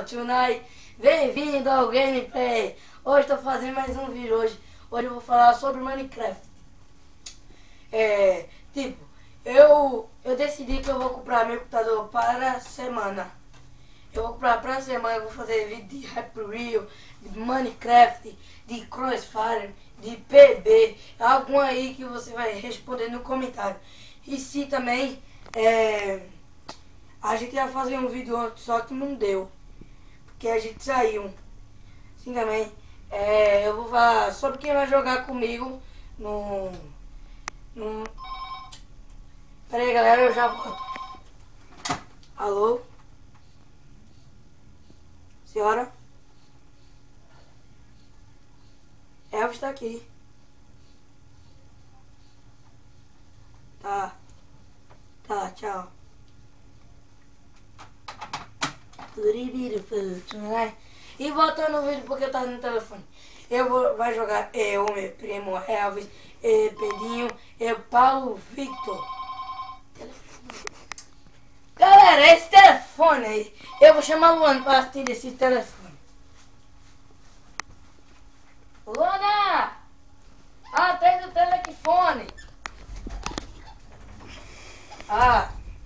Tonight, bem-vindo ao Gameplay. Hoje estou fazendo mais um vídeo. Hoje eu vou falar sobre Minecraft. Eu decidi que eu vou comprar meu computador para a semana. Eu vou comprar para a semana. Eu vou fazer vídeo de Hyperreal, de Minecraft, de Crossfire, de PB, algum aí que você vai responder no comentário. E se também a gente ia fazer um vídeo antes, só que não deu, porque a gente saiu. Sim, também eu vou falar sobre quem vai jogar comigo no... Pera aí, galera, eu já volto. Alô? Senhora? Elvis tá aqui. Tá, tchau. E voltando no vídeo, porque eu tava no telefone. Vai jogar eu, meu primo Elvis, Pedrinho, Paulo Victor. Galera, esse telefone aí, eu vou chamar o Luana para atender esse telefone. Luana! Atende o telefone.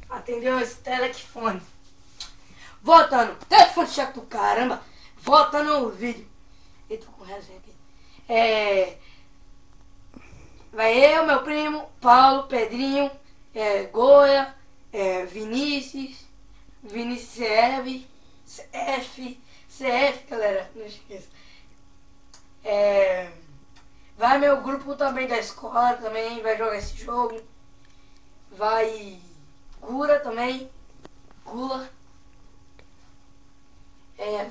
Atendeu esse telefone. Voltando, telefone chato do caramba. Voltando no vídeo. Eu tô com resenha aqui. Vai eu, meu primo, Paulo, Pedrinho, Goia, Vinícius CF, galera, não esqueça. Vai meu grupo também da escola, também vai jogar esse jogo. Vai Gura também, Gula.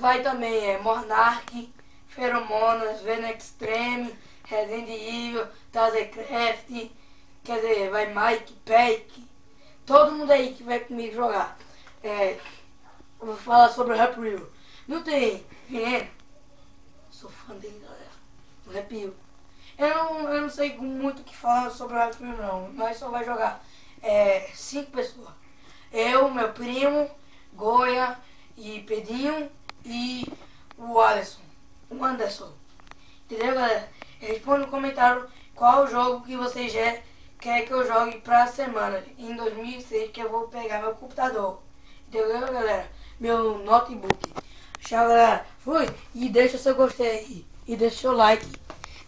Vai também Monark, Feromonas, Venextreme, Resident Evil, Tazecraft, quer dizer, vai Mike, Peck, todo mundo aí que vai comigo jogar. Eu vou falar sobre o Hyperreal. Não tem veneno? Sou fã dele, galera. O Hyperreal. Eu não sei muito o que falar sobre o Hyperreal não. Nós só vai jogar 5 pessoas. Eu, meu primo, Goia e Pedrinho e o Anderson. Entendeu, galera? Responde no comentário qual jogo que vocês querem que eu jogue pra semana em 2006, que eu vou pegar meu computador. Entendeu, galera? Meu notebook. Tchau, galera. Fui. E deixa seu gostei aí. E deixa seu like.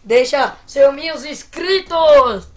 Deixa seus mil inscritos.